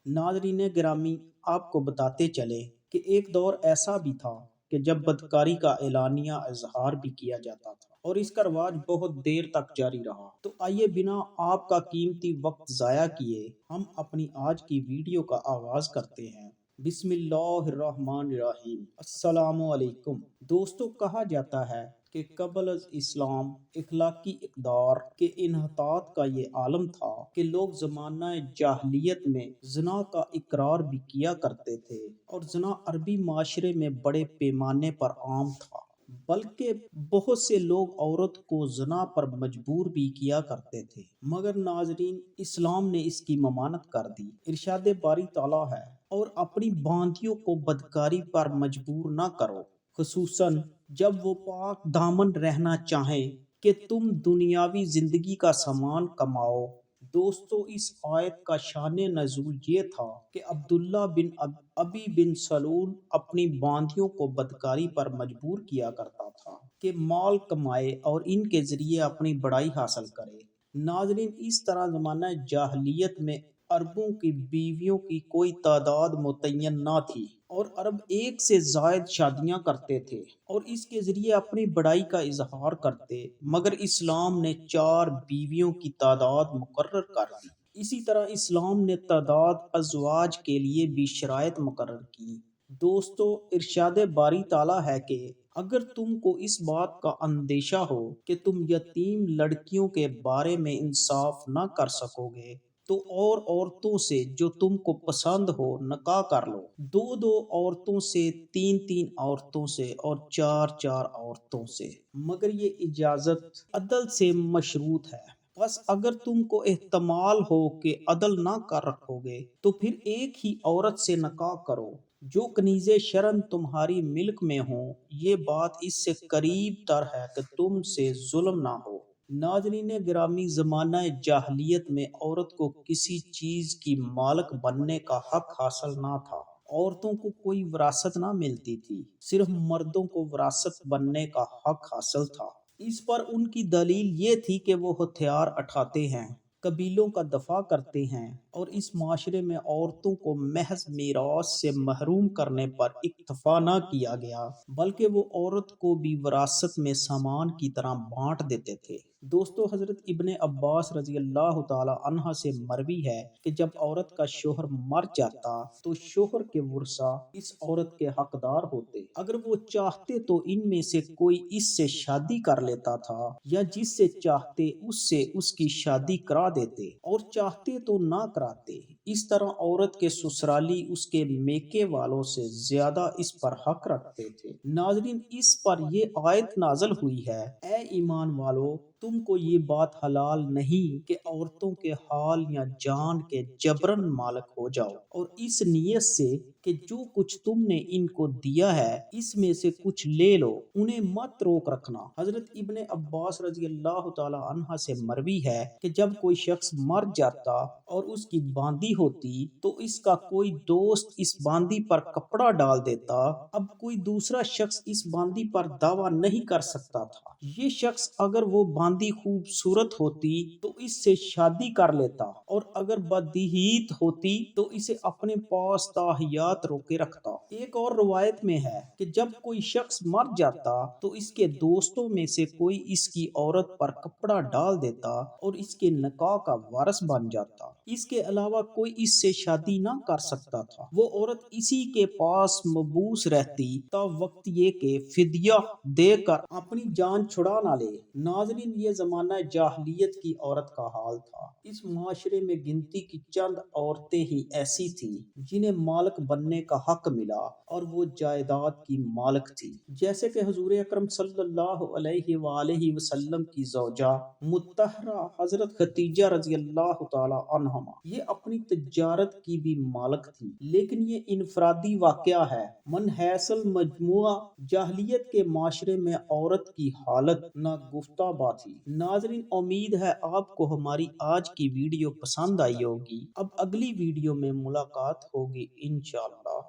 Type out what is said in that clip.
नाज़रीन गिरामी, आपको बताते चले कि एक दौर ऐसा भी था कि जब बदकारी का एलानिया इजहार भी किया जाता था और इसका रवाज बहुत देर तक जारी रहा। तो आइए बिना आपका कीमती वक्त ज़ाया किए हम अपनी आज की वीडियो का आगाज़ करते हैं। बिस्मिल्लाहिर्रहमानिर्रहीम। अस्सलामु अलैकुम। दोस्तों, कहा जाता है कि कबल अज़ इस्लाम इखलाकी इक़दार के इन्हतात का ये आलम था कि लोग ज़माना जाहलियत में ज़िना का इकरार भी किया करते थे और ज़िना अरबी माशरे में बड़े पैमाने पर आम था। बल्कि बहुत से लोग औरत को ज़िना पर मजबूर भी किया करते थे, मगर नाजरीन, इस्लाम ने इसकी ममानत कर दी। इरशाद बारी ताला है, और अपनी बांदियों को बदकारी पर मजबूर ना करो, खुसूसन जब वो पाक दामन रहना चाहे कि तुम दुनियावी जिंदगी का सामान कमाओ। दोस्तों, इस आयत का शान नज़ूल ये था कि अब्दुल्ला बिन अबी बिन सलूल अपनी बांदियों को बदकारी पर मजबूर किया करता था कि माल कमाए और इनके जरिए अपनी बड़ाई हासिल करे। नाजरीन, इस तरह ज़माना जाहलियत में अरबों की बीवियों की कोई तादाद मुतय्यन ना थी और अरब एक से जायद शादियां करते थे और इसके जरिए अपनी बड़ाई का इजहार करते, मगर इस्लाम ने 4 बीवियों की तादाद मुकर्रर कर दी। इसी तरह इस्लाम ने तादाद अजवाज के लिए भी शराइत मुकर्रर की। दोस्तों, इरशाद बारी ताला है कि अगर तुमको इस बात का अंदेशा हो कि तुम यतीम लड़कियों के बारे में इंसाफ ना कर सकोगे, तो और औरतों से जो तुमको पसंद हो निकाह कर लो। 2-2 औरतों से, 3-3 औरतों से और 4-4 औरतों से, मगर ये इजाजत अदल से मशरूत है। बस अगर तुमको एहतमाल हो कि अदल ना कर रखोगे तो फिर एक ही औरत से निकाह करो जो कनीज़े शरन तुम्हारी मिल्क में हो। ये बात इससे करीब तर है कि तुमसे जुल्म ना हो। नाजरीन गिरामी, ज़माना जाहलियत में औरत को किसी चीज़ की मालक बनने का हक हासिल ना था। औरतों को कोई विरासत ना मिलती थी, सिर्फ मर्दों को विरासत बनने का हक हासिल था। इस पर उनकी दलील ये थी कि वो हथियार उठाते हैं, कबीलों का दफा करते हैं और इस माशरे में औरतों को महज मीरास से महरूम करने पर इक्तफा न किया गया, बल्कि वो औरत को भी विरासत में सामान की तरह बांट देते थे। दोस्तों, हजरत इब्ने अब्बास रजी अल्लाह ताला अन्हा से मरवी है कि जब औरत का शोहर मर जाता तो शोहर के वर्सा इस औरत के हकदार होते। अगर वो चाहते तो इनमें से कोई इससे शादी कर लेता था या जिससे चाहते उससे उसकी शादी करा देते और चाहते तो ना कराते। इस तरह औरत के ससुराली उसके मेके वालों से ज्यादा इस पर हक रखते थे। नाजरीन, इस पर ये आयत नाजल हुई है, ए ईमान वालों, तुमको ये बात हलाल नहीं कि औरतों के हाल या जान के जबरन मालक हो जाओ, और इस नियत से कि जो कुछ तुमने इनको दिया है इसमें से कुछ ले लो, उन्हें मत रोक रखना। हजरत इब्ने अब्बास रजी अल्लाह ताला अन्हा से मरवी है कि जब कोई शख्स मर जाता और उसकी बांदी होती तो इसका कोई दोस्त इस बांदी पर कपड़ा डाल देता। अब कोई दूसरा शख्स इस बांदी पर दावा नहीं कर सकता था। ये शख्स अगर वो बांदी खूबसूरत होती तो इससे शादी कर लेता और अगर बदहीत होती तो इसे अपने पास ताहियात रोके रखता। एक और रवायत में है कि जब कोई शख्स मर जाता तो इसके दोस्तों में से कोई इसकी औरत पर कपड़ा डाल देता और इसके निकाह का वारिस बन जाता। इसके अलावा कोई इससे शादी ना कर सकता था। वो औरत इसी के पास मबूस रहती ता वक्त ये के फिदिया देकर अपनी जान छुड़ा ना ले। नाजरीन, ये जमाना जाहलियत की औरत का हाल था। इस माशरे में गिनती की चंद औरतें ही ऐसी थी जिन्हें मालक बनने का हक मिला और वो जायदाद की मालक थी, जैसे कि हुजूर अकरम सल्लल्लाहु अलैहि वसल्लम की ज़ौजा मुत्तहरा हजरत खतीजा रजी अल्लाह ताला अन्हा। ये अपनी तिजारत की भी मालक थी, लेकिन ये इनफरादी वाकया है। मनहैसल मजमुआ जाहलियत के माशरे में औरत की हालत ना गुफ्ताबा थी। नाजरीन, उम्मीद है आपको हमारी आज की वीडियो पसंद आई होगी। अब अगली वीडियो में मुलाकात होगी इंशाअल्लाह।